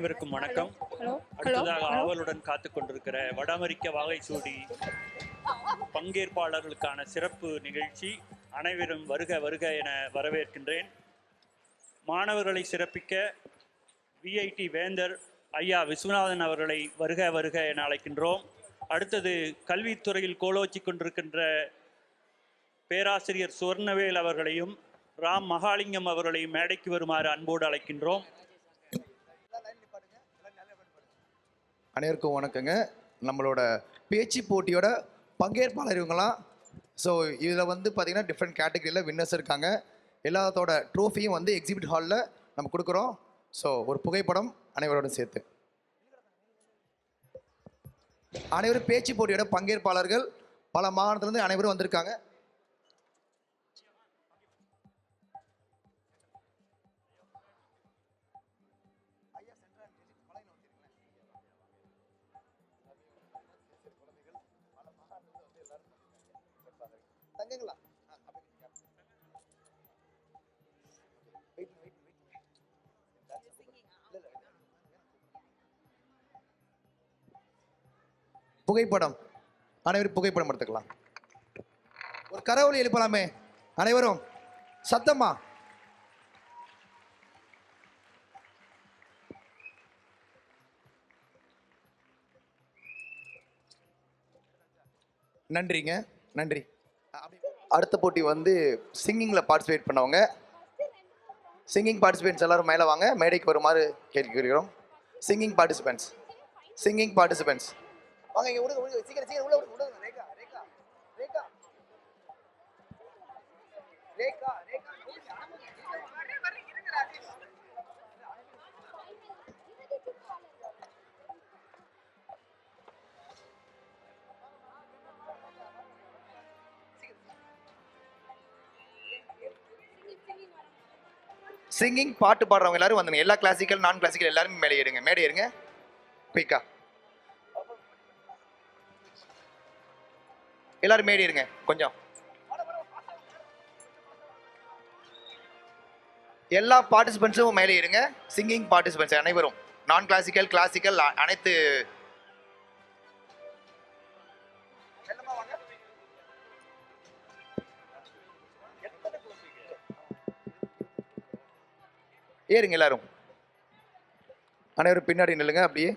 அனைவருக்கும் வணக்கம். ஹலோ அடுத்ததாக ஆவலுடன் காத்து கொண்டிருக்கிற வட அமெரிக்க வாகைச்சூடி பங்கேற்பாளர்களுக்கான சிறப்பு நிகழ்ச்சி. அனைவரும் வருக வருக என வரவேற்கின்றேன். மாணவர்களை சிறப்பிக்க விஐடி வேந்தர் ஐயா விஸ்வநாதன் அவர்களை வருக வருக என அழைக்கின்றோம். அடுத்தது கல்வித்துறையில் கோலோச்சி கொண்டிருக்கின்ற பேராசிரியர் சுவர்ணவேல் அவர்களையும் ராம் மகாலிங்கம் அவர்களையும் மேடைக்கு வருமாறு அன்போடு அழைக்கின்றோம். அனைவருக்கும் வணக்கங்க. நம்மளோட பேச்சு போட்டியோட பங்கேற்பாளர் இவங்களாம். ஸோ இதில் பார்த்தீங்கன்னா டிஃப்ரெண்ட் கேட்டகரியில் வின்னர்ஸ் இருக்காங்க. எல்லாத்தோட ட்ரோஃபியும் எக்ஸிபிட் ஹாலில் நம்ம கொடுக்குறோம். ஸோ ஒரு புகைப்படம் அனைவரோடும் சேர்த்து. அனைவரும் பேச்சு போட்டியோட பங்கேற்பாளர்கள் பல மாகாணத்துலேருந்து அனைவரும் வந்திருக்காங்க. புகைப்படம் அனைவரும் புகைப்படம் எடுத்துக்கலாம். ஒரு கரவொலி எழுப்பலாமே அனைவரும் சத்தமா. நன்றிங்க, நன்றி. அடுத்த போட்டி சிங்கிங்கில் பார்ட்டிசிபேட் பண்ணவங்க. சிங்கிங் பார்ட்டிசிபென்ட்ஸ் எல்லாரும் மேலே வாங்க, மேடைக்கு வருமாறு கேட்கிறோம். சிங்கிங் பார்ட்டிசிபென்ட்ஸ் வாங்க, இங்கே விடுங்க, சீக்கிரம் சீக்கிரம் உள்ள விடுங்க. ரேகா ரேகா ரேகா ரேகா ரேகா சிங்கிங் பாட்டு பாடுறவங்க எல்லாரும் வந்துங்க. எல்லா கிளாசிக்கல் நான் கிளாசிக்கல் எல்லாருமே மேலே ஏறுங்க, மேடை ஏறுங்க குயிக்கா. எல்லாரும் மேடை ஏறுங்க கொஞ்சம். எல்லா பார்ட்டிசிபென்ட்ஸும் மேலே ஏறுங்க. சிங்கிங் பார்ட்டிசிபென்ட்ஸ் அனைவரும் நான் கிளாசிக்கல் கிளாசிக்கல் அனைத்து ஏறுங்க. எல்லாரும் அனைவரும் பின்னாடி நில்லுங்க. அப்படியே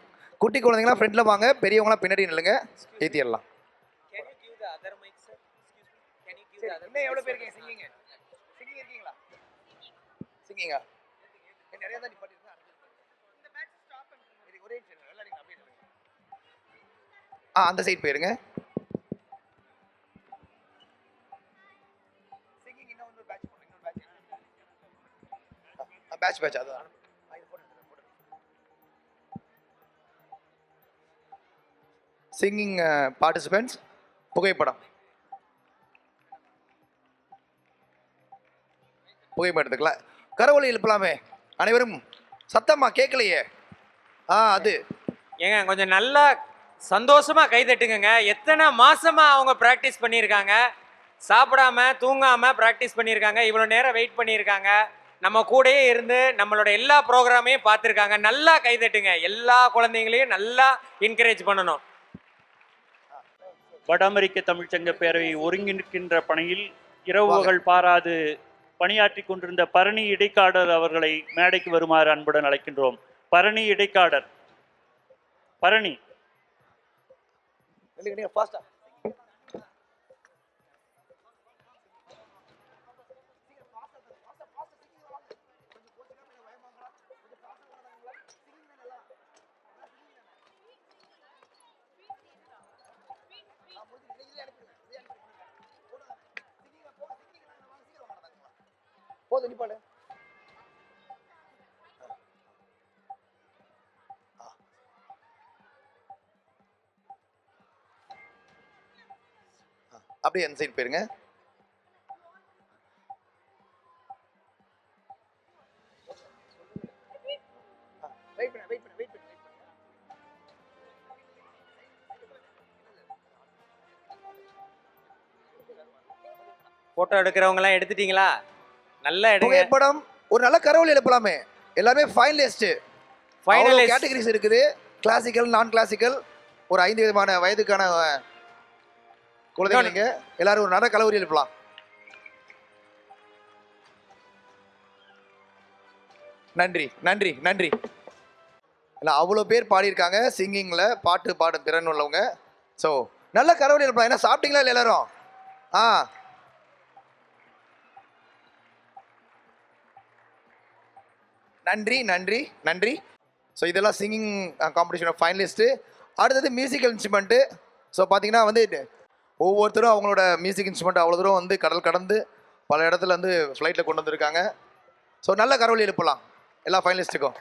குட்டி குழந்தைங்களாம் ஃப்ரண்ட்ல வாங்க, பெரியவங்களாம் பின்னாடி நில்லுங்க. ஏற்றிடலாம். இன்னும் எவ்வளோ பேர் இருக்கீங்க? சிங்கிங்க சிங்கிங் இருக்கீங்களா? சிங்கிங்கா நிறைய தான் நிப்பாட்டிருக்கேன். ஒரே அந்த சைட் போயிருங்க. சிங்கிங் இன்னும் ஒரு பேட்ச் போடுங்க. இன்னொரு பேட்ச் அதான் சிங்கிங் பார்ட்டிசிபென்ட்ஸ் புகைப்படம் எடுத்துக்கலாம். கரவொலி எழுப்பலாமே அனைவரும் சத்தமா, கேட்கலையே. அது ஏங்க கொஞ்சம் நல்லா சந்தோஷமா கை தட்டுங்க. எத்தனை மாசமா அவங்க பிராக்டிஸ் பண்ணியிருக்காங்க, சாப்பிடாம தூங்காம பிராக்டிஸ் பண்ணியிருக்காங்க, இவ்வளோ நேரம் வெயிட் பண்ணியிருக்காங்க, நம்ம கூடயே இருந்து நம்மளோட எல்லா ப்ரோக்ராமையும் பார்த்துருக்காங்க. நல்லா கை தட்டுங்க. எல்லா குழந்தைங்களையும் நல்லா என்கரேஜ் பண்ணணும். வட அமெரிக்க தமிழ்ச்சங்க பேரவை ஒருங்கிணைக்கின்ற பணியில் இரவுகள் பாராது பணியாற்றி கொண்டிருந்த பரணி இடைக்காடர் அவர்களை மேடைக்கு வருமாறு அன்புடன் அழைக்கின்றோம். பரணி இடைக்காடர், பரணி போதும் நிப்பாடு. அப்படியே அந்த சைடு போயிருங்க. போட்டோ எடுக்கிறவங்க எல்லாம் எடுத்துட்டீங்களா? நல்லா எடுங்க. புகைப்படம் ஒரு நல்ல கரவொலி எழுப்பலாமே. எல்லாமே ஃபைனலிஸ்ட் ஃபைனலிஸ்ட் கேட்டகரிஸ் இருக்குது. கிளாசிக்கல், நான் கிளாசிக்கல், ஒரு 5 விதமான வயதுக்கான குழந்தைங்க. எல்லாரும் ஒரு நட கலவரி எழுப்பலாம். நன்றி நன்றி நன்றி. இல்லை, அவ்வளோ பேர் பாடியிருக்காங்க சிங்கிங்கில், பாட்டு பாடும் திறன் உள்ளவங்க. ஸோ நல்ல கலவரி எழுப்பலாம். என்ன சாப்பிட்டீங்களா இல்லை எல்லாரும்? நன்றி நன்றி நன்றி. ஸோ இதெல்லாம் சிங்கிங் காம்படிஷனோட ஃபைனலிஸ்ட்டு. அடுத்தது மியூசிக்கல் இன்ஸ்ட்ருமெண்ட்டு. ஸோ பார்த்தீங்கன்னா வந்து ஒவ்வொருத்தரும் அவங்களோட மியூசிக் இன்ஸ்ட்ருமெண்ட் அவ்வளோ தூரம் வந்து கடல் கடந்து பல இடத்துல வந்து ஃப்ளைட்டில் கொண்டு வந்திருக்காங்க. ஸோ நல்ல கரவொலி எழுப்பலாம் எல்லா ஃபைனலிஸ்ட்டுக்கும்.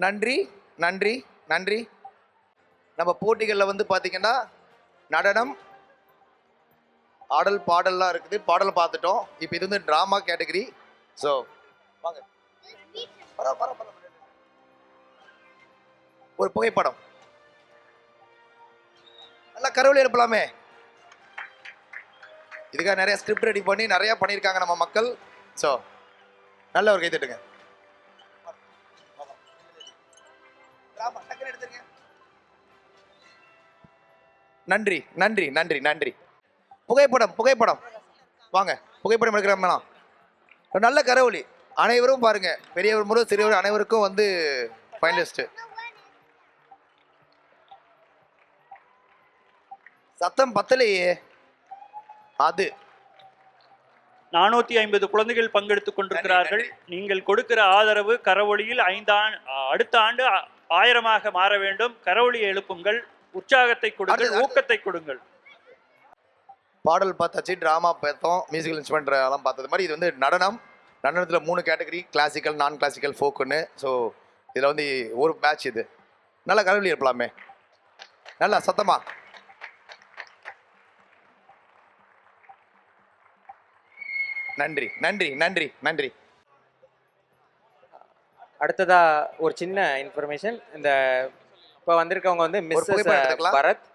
நன்றி நன்றி நன்றி. நம்ம போட்டிகளில் வந்து பார்த்தீங்கன்னா நடனம், ஆடல், பாடல்லாம் இருக்குது. பாடல் பார்த்துட்டோம். இப்போ இது வந்து ட்ராமா கேட்டகரி. ஸோ வாங்க, ஒரு புகைப்படம். நல்லா கரவொலி எழுப்பலாமே. இதுக்காக நிறைய ஸ்கிரிப்ட் ரெடி பண்ணி நிறைய பண்ணியிருக்காங்க நம்ம மக்கள். ஸோ நல்ல ஒரு கை தட்டுங்க. நன்றி நன்றி நன்றி நன்றி. புகைப்படம் புகைப்படம் வாங்க, புகைப்படம் எடுக்கிறோம். நல்ல கரவொலி. அனைவரும் பாருங்க, பெரியவர் முதல் சிறியவர் அனைவருக்கும் வந்து ஃபைனலிஸ்ட். சத்தம் பத்தலையே. அது 450 குழந்தைகள் பங்கெடுத்துக் கொண்டிருக்கிறார்கள். நீங்கள் கொடுக்கிற ஆதரவு கரவொலியில் அடுத்த ஆண்டு 1000 மாற வேண்டும். கரவொலியை எழுப்புங்கள், உற்சாகத்தை கொடுங்கள், ஊக்கத்தை கொடுங்கள். பாடல் பார்த்தாச்சு, ட்ராமா பார்த்தோம், மியூசிக்கல் இன்ஸ்ட்ருமெண்ட் எல்லாம் பார்த்தது மாதிரி இது வந்து நடனம். நடனத்தில் 3 கேட்டகரி, கிளாசிக்கல், நான் கிளாசிக்கல், ஃபோக்குன்னு. ஸோ இதில் வந்து ஒரு பேட்ச். இது நல்லா கரவொலி எழுப்பலாமே, நல்லா சத்தமா. நன்றி நன்றி நன்றி நன்றி. அடுத்ததா ஒரு சின்ன இன்ஃபர்மேஷன். இந்த இப்போ வந்திருக்கவங்க வந்து மிஸ்ஸஸ் பரத்.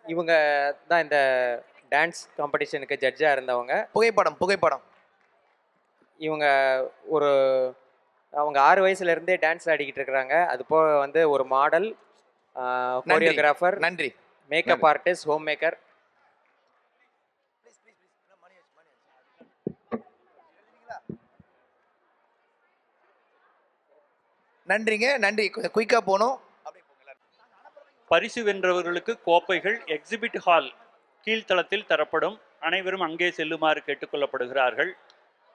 இவங்க தான் இந்த டான்ஸ் காம்படிஷனுக்கு ஜட்ஜாக இருந்தவங்க. புகைப்படம் புகைப்படம். இவங்க அவங்க 6 வயசுலேருந்தே டான்ஸ் ஆடிக்கிட்டு இருக்கிறாங்க. அது போக வந்து ஒரு மாடல், கோரியோகிராஃபர், நன்றி, மேக்கப் ஆர்டிஸ்ட், ஹோம் மேக்கர். நன்றிங்க, நன்றி. கொஞ்சம் குயிக்காக போகணும். பரிசு வென்றவர்களுக்கு கோப்பைகள் எக்ஸிபிட் ஹால் கீழ்த்தளத்தில் தரப்படும். அனைவரும் அங்கே செல்லுமாறு கேட்டுக்கொள்ளப்படுகிறார்கள்.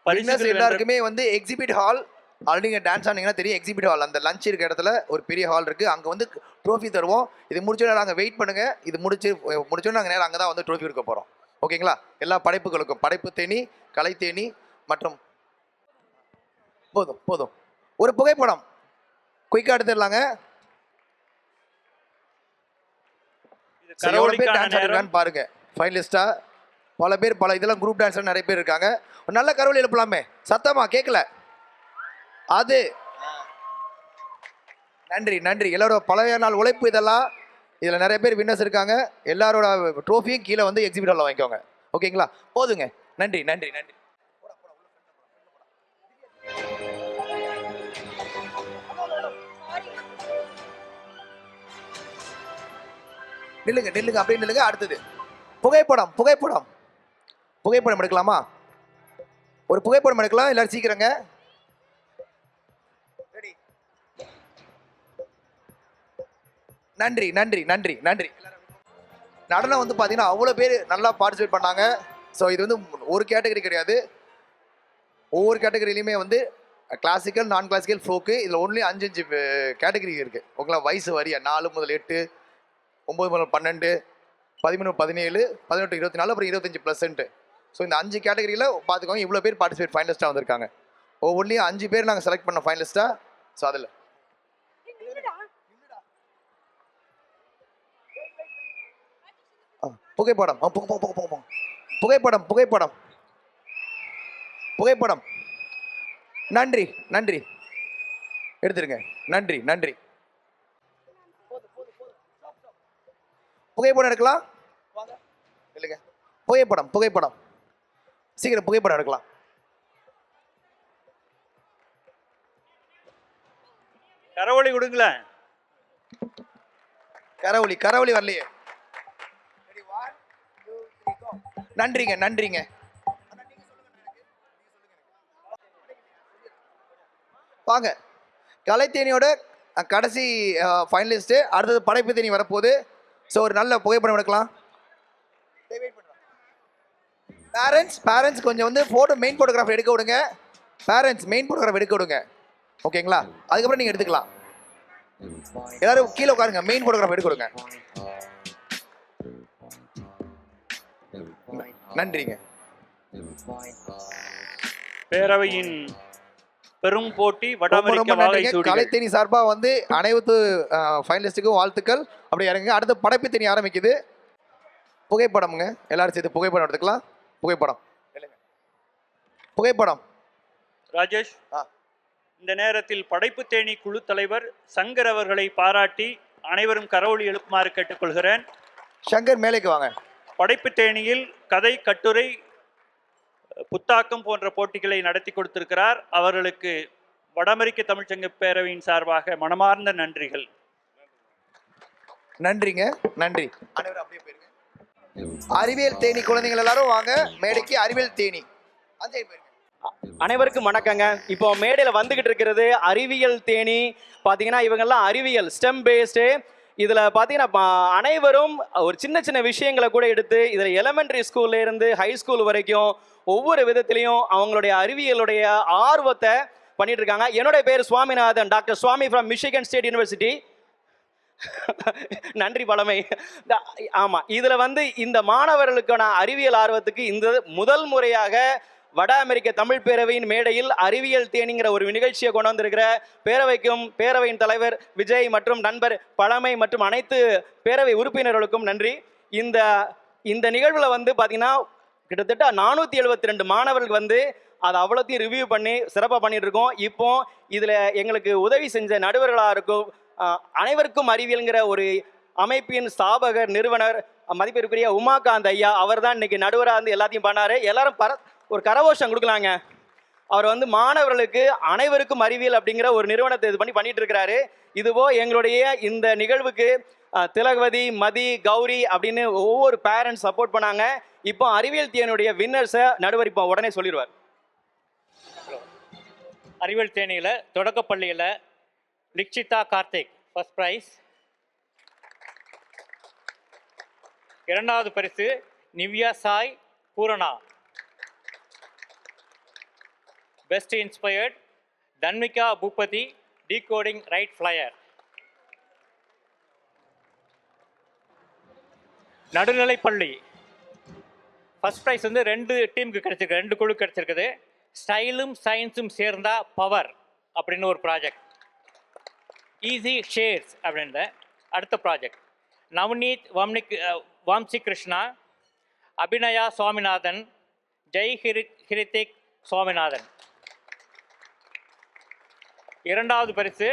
பரிசுகள் எல்லாருக்குமே வந்து எக்ஸிபிட் ஹால், ஆல்ரெடி நீங்கள் டான்ஸ் ஆனீங்கன்னா தெரியும். எக்ஸிபிட் ஹால், அந்த லஞ்ச் இருக்க இடத்துல ஒரு பெரிய ஹால் இருக்குது. அங்கே வந்து ட்ரோஃபி தருவோம். இது முடிச்சோன்னா நாங்கள் வெயிட் பண்ணுங்கள். இது முடிச்சோன்னா நாங்கள் நேரம் அங்கே தான் வந்து ட்ரோஃபி எடுக்க போகிறோம். ஓகேங்களா? எல்லா படைப்புகளுக்கும், படைப்பு தேனி, கலை தேனி மற்றும் போதும் போதும். ஒரு புகைப்படம் குயிக்காக எடுத்துடலாங்க. பாருங்க, ஃபைனலிஸ்டா பல பேர், பல இதெல்லாம் குரூப் டான்ஸர் நிறைய பேர் இருக்காங்க. நல்ல கரவொலி எழுப்பலாமே, சத்தமா கேட்கல. அது நன்றி நன்றி. எல்லாரோட பழைய நாள் உழைப்பு இதெல்லாம். இதில் நிறைய பேர் வின்னர்ஸ் இருக்காங்க. எல்லாரோட ட்ரோஃபியும் கீழே வந்து எக்ஸிபிட் ஹாலில் வாங்கிக்கோங்க. ஓகேங்களா? போதுங்க. நன்றி நன்றி நன்றி. நில்லுங்க நில்லுங்க, அப்படியே நில்லுங்க. அடுத்தது புகைப்படம் புகைப்படம் புகைப்படம் எடுக்கலாமா? ஒரு புகைப்படம் எடுக்கலாம் எல்லாரும், சீக்கிரங்க. நன்றி நன்றி நன்றி நன்றி. நடனம் வந்து பார்த்தீங்கன்னா அவ்வளோ பேர் நல்லா பார்ட்டிசிபேட் பண்ணாங்க. ஸோ இது வந்து ஒரு கேட்டகரி கிடையாது, ஒவ்வொரு கேட்டகரியிலையுமே வந்து கிளாசிக்கல், நான் கிளாசிக்கல், ஃபோக்கு, இதில் ஒன்லி 5 கேட்டகரி இருக்குது. ஓகேங்களா? வயசு வரியா 4 முதல் 8, 9 முதல் 12, 13, 17, 18, 24, அப்புறம் 25%. ஸோ இந்த 5 கேட்டகரியில் பார்த்துக்கோங்க, இவ்வளோ பேர் பார்ட்டிசிபேட் ஃபைனலிஸ்ட்டாக வந்திருக்காங்க. ஒவ்வொன்றிலையும் 5 பேர் நாங்கள் செலக்ட் பண்ண ஃபைனலிஸ்ட்டாக. ஸோ அதில் புகைப்படம் புகைப்படம் புகைப்படம் புகைப்படம். நன்றி நன்றி. எடுத்துருங்க. நன்றி நன்றி. புகைப்படம் எடுக்கலாம். இல்லைங்க, புகைப்படம் புகைப்படம் சீக்கிரம் புகைப்படம் எடுக்கலாம். கரவொலி கொடுங்களேன். கரவொலி கரவொலி வரலையே. நன்றிங்க நன்றிங்க. வாங்க, கலைத்தேனியோட கடைசி ஃபைனலிஸ்ட். அடுத்தது படைப்பு தேனி வரப்போகுது. ஸோ ஒரு நல்ல புகைப்படம் எடுக்கலாம். பேரண்ட்ஸ் கொஞ்சம் வந்து மெயின் ஃபோட்டோகிராஃப் எடுக்க விடுங்க. மெயின் ஃபோட்டோகிராஃப் எடுக்க விடுங்க. ஓகேங்களா? அதுக்கப்புறம் நீங்கள் எடுத்துக்கலாம். எல்லாரும் கீழே உட்காருங்க. மெயின் ஃபோட்டோகிராஃப் எடுக்க விடுங்க. நன்றிங்க. பேரவையின் பெரும் போட்டி ரொம்ப வடஅமெரிக்க வாகை நன்றிங்க. சூடிகள். கலைத்தேனி சார்பாக வந்து அனைத்து ஃபைனலிஸ்ட்டுக்கும் வாழ்த்துக்கள். அப்படி இறங்குங்க. அடுத்து படைப்பு தேனி ஆரம்பிக்குது. புகைப்படம்ங்க. எல்லாரும் சேர்த்து புகைப்படம் எடுத்துக்கலாம். புகைப்படம். ராஜேஷ், இந்த நேரத்தில் படைப்பு தேனி குழு தலைவர் சங்கர் அவர்களை பாராட்டி அனைவரும் கரவொலி எழுப்புமாறு கேட்டுக்கொள்கிறேன். சங்கர் மேலேக்கு வாங்க. படைப்பு தேனியில் கதை, கட்டுரை, புத்தாக்கம் போன்ற போட்டிகளை நடத்தி கொடுத்திருக்கிறார். அவர்களுக்கு வட அமெரிக்க தமிழ்ச்சங்க பேரவையின் சார்பாக மனமார்ந்த நன்றிகள். நன்றிங்க. நன்றி. அனைவரும் அப்படியே போயிருங்க. அறிவியல் தேனி குழந்தைகள் எல்லாரும் வாங்க மேடைக்கு. அறிவியல் தேனி அனைவருக்கும் வணக்கங்க. இப்போ மேடையில் வந்துகிட்டு இருக்கிறது அறிவியல் தேனி. பார்த்தீங்கன்னா இவங்கெல்லாம் அறிவியல் ஸ்டெம் பேஸ்டு. இதில் பார்த்தீங்கன்னா அனைவரும் ஒரு சின்ன சின்ன விஷயங்களை கூட எடுத்து இதில் எலிமெண்ட்ரி ஸ்கூல்லேருந்து ஹை ஸ்கூல் வரைக்கும் ஒவ்வொரு விதத்துலையும் அவங்களுடைய அறிவியலுடைய ஆர்வத்தை பண்ணிட்டு இருக்காங்க. என்னுடைய பேர் Swaminathan, doctor Swami from Michigan State University. நன்றி பழமை. ஆமாம், இதில் வந்து இந்த மாணவர்களுக்கான அறிவியல் ஆர்வத்துக்கு இந்த முதல் முறையாக வட அமெரிக்க தமிழ் பேரவையின் மேடையில் அறிவியல் தேனிங்கிற ஒரு நிகழ்ச்சியை கொண்டு வந்திருக்கிற பேரவைக்கும் பேரவையின் தலைவர் விஜய் மற்றும் நண்பர் பழமை மற்றும் அனைத்து பேரவை உறுப்பினர்களுக்கும் நன்றி. இந்த நிகழ்வில் வந்து பார்த்தீங்கன்னா கிட்டத்தட்ட 472 மாணவர்கள் வந்து அதை அவ்வளோத்தையும் ரிவ்யூ பண்ணி சிறப்பாக பண்ணிட்டு இருக்கோம். இப்போ இதில் எங்களுக்கு உதவி செஞ்ச நடுவர்களாக இருக்கும் அனைவருக்கும் அறிவியல்ங்கிற ஒரு அமைப்பின் ஸ்தாபகர் நிறுவனர் மதிப்பிற்குரிய உமாகாந்த் ஐயா, அவர் தான் இன்னைக்கு நடுவராக வந்து எல்லாத்தையும் பண்ணாரு. எல்லாரும் ஒரு கரகோஷம் கொடுக்கலாங்க. அவர் வந்து மாணவர்களுக்கு அனைவருக்கும் அறிவியல் அப்படிங்கிற ஒரு நிறுவனத்தை இது பண்ணிட்டு இருக்கிறாரு. இதுவோ எங்களுடைய இந்த நிகழ்வுக்கு திலகவதி, மதி, கௌரி அப்படின்னு ஒவ்வொரு பேரண்ட்ஸ் சப்போர்ட் பண்ணாங்க. இப்போ அறிவியல் தேனியுடைய வின்னர்ஸை நடுவர் இப்போ உடனே சொல்லிடுவார். அறிவியல் தேனியில் தொடக்கப்பள்ளியில் லிக்ஷிதா கார்த்திக் ஃபர்ஸ்ட் ப்ரைஸ். இரண்டாவது பரிசு Nivya Sai Poorna. Best inspired Tanvika Boopathi, decoding Wright flyer. நடுநிலைப்பள்ளி ஃபர்ஸ்ட் ப்ரைஸ் வந்து 2 டீமுக்கு கிடைச்சிருக்கு, 2 குழு கிடைச்சிருக்குது. ஸ்டைலும் சயின்ஸும் சேர்ந்தா பவர் அப்படின்னு ஒரு ப்ராஜெக்ட். ஈஸி ஷேர்ஸ் அப்படின்ற அடுத்த ப்ராஜெக்ட். நவநீத் வாம்சி கிருஷ்ணா, அபிநயா சுவாமிநாதன், ஜெய் ஹிரித்திக் சுவாமிநாதன். இரண்டாவது பரிசு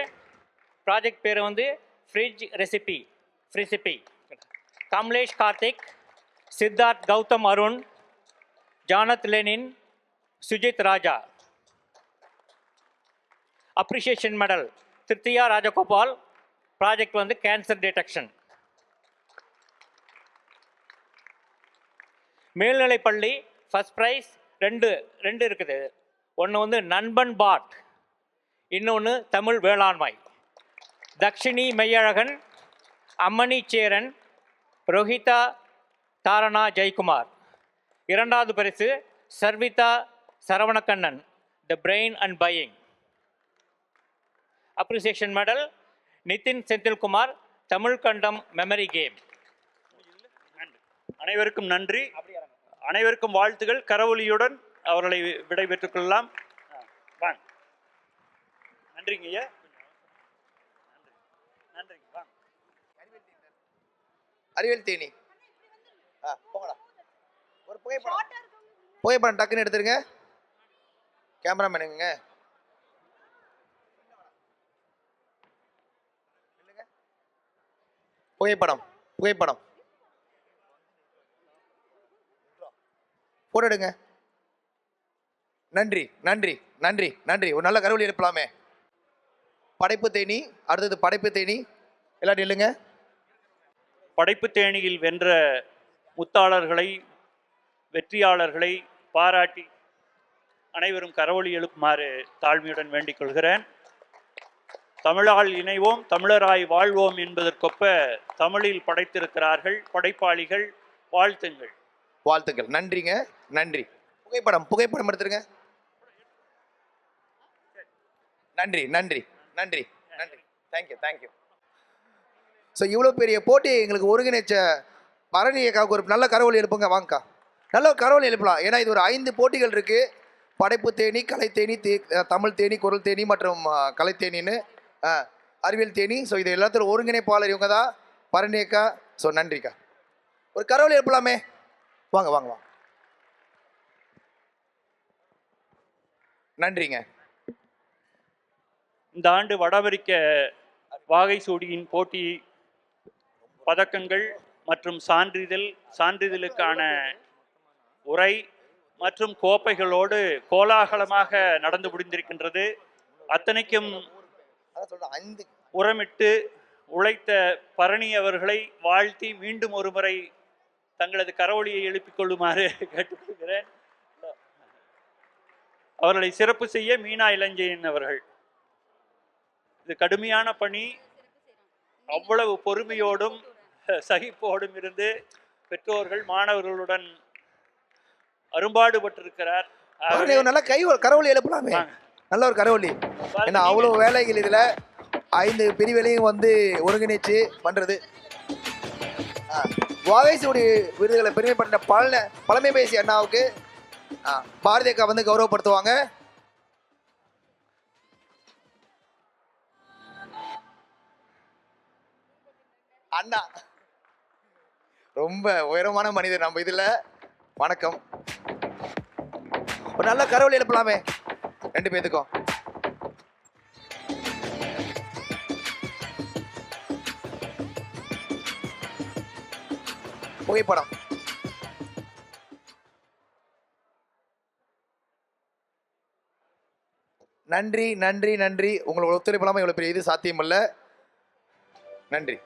ப்ராஜெக்ட் பேர் வந்து fridge recipe. Kamalesh Karthik, Siddharth Gautham Arun, Janath Lenin, Sujith Raja. Appreciation medal Thiruthiya Rajagopal. Project வந்து கேன்சர் டிடெக்ஷன். மேல்நிலைப்பள்ளி ஃபர்ஸ்ட் ப்ரைஸ் ரெண்டு இருக்குது. ஒன்று வந்து நண்பன் பாட், இன்னொன்று தமிழ் வேளாண்மை. தக்ஷினி மெய்யழகன், அம்மணி சேரன், ரோஹிதா தாரணா ஜெயக்குமார். இரண்டாவது பரிசு Sarvitha Saravanakannan, the brain and buying. Appreciation medal Nithin Senthilkumar, Tamil கண்டம் மெமரி கேம். அனைவருக்கும் நன்றி, அனைவருக்கும் வாழ்த்துகள். கரவொலியுடன் அவர்களை விடைபெற்றுக் கொள்ளலாம். வாங்க. நன்றிங்க ஐயா. நன்றிங்க. வாங்க. அறிவியல் தேனி போங்கடா. ஒரு புகைப்படம் டக்குன்னு எடுத்துருங்க. கேமராமேனுங்க புகைப்படம் புகைப்படம் போட்டோ எடுங்க. நன்றி நன்றி நன்றி நன்றி. ஒரு நல்ல கரவொலி எழுப்பலாமே. படைப்பு தேனி, அடுத்தது படைப்பு தேனி. எல்லாம் நில்லுங்க. படைப்பு தேனியில் வென்ற முத்தாளர்களை, வெற்றியாளர்களை பாராட்டி அனைவரும் கரவொலி எழுப்புமாறு தாழ்மையுடன் வேண்டிக் கொள்கிறேன். தமிழால் இணைவோம், தமிழராய் வாழ்வோம் என்பதற்கொப்ப தமிழில் படைத்திருக்கிறார்கள் படைப்பாளிகள். வாழ்த்துங்கள். வாழ்த்துக்கள். நன்றிங்க. நன்றி. புகைப்படம் புகைப்படம் எடுத்துருங்க. நன்றி நன்றி நன்றி நன்றி. Thank you thank you. ஸோ இவ்வளோ பெரிய போட்டியை எங்களுக்கு ஒருங்கிணைச்ச பரணியக்காவுக்கு ஒரு நல்ல கரவொலி எழுப்புங்க. வாங்கக்கா, நல்ல ஒரு கரவொலி எழுப்பலாம். ஏன்னா இது ஒரு 5 போட்டிகள் இருக்குது. படைப்பு தேனி, கலை தேனி, தமிழ் தேனி, குரல் தேனி மற்றும் கலை தேனின்னு அறிவியல் தேனி. ஸோ இது எல்லாத்திலும் ஒருங்கிணைப்பாளர் இவங்க தான், பரணியக்கா. ஸோ நன்றிக்கா. ஒரு கரவொலி எழுப்பலாமே. வாங்க வாங்க வாங்க. நன்றிங்க. இந்த ஆண்டு வட அமெரிக்க வாகை சூடியின் போட்டி பதக்கங்கள் மற்றும் சான்றிதழுக்கான உரை மற்றும் கோப்பைகளோடு கோலாகலமாக நடந்து முடிந்திருக்கின்றது. அத்தனைக்கும் உரமிட்டு உழைத்த பரணி அவர்களை வாழ்த்தி மீண்டும் ஒரு முறை தங்களது கரவொலியை எழுப்பிக் கொள்ளுமாறு கேட்டுக்கொள்கிறேன். அவர்களை சிறப்பு செய்ய மீனா இளஞ்செழியன் அவர்கள். இது கடுமையான பணி. அவ்வளவு பொறுமையோடும் சகிப்போடும் இருந்து பெற்றோர்கள் மாணவர்களுடன் அரும்பாடுபட்டிருக்கிறார். நல்ல கரவொலி எழுப்பலாமே. நல்ல ஒரு கரவொலி. ஏன்னா அவ்வளோ வேலைகள் இதில் 5 பிரிவுகளையும் வந்து ஒருங்கிணைச்சு பண்ணுறது. வாகைசூடி விருதுகளை பெருமைப்பட்ட பழமை பேசிய அண்ணாவுக்கு பாரதி அக்கா வந்து கௌரவப்படுத்துவாங்க. அண்ணா ரொம்ப உயரமான மனிதர் நம்ம இதுல. வணக்கம். ஒரு நல்ல கரவொலி எழுப்பலாமே 2 பேத்துக்கும். புகைப்படம். நன்றி நன்றி நன்றி. உங்களோட ஒத்துழைப்பு இல்லாமல் இவ்வளோ பெரிய இது சாத்தியம் இல்லை. நன்றி.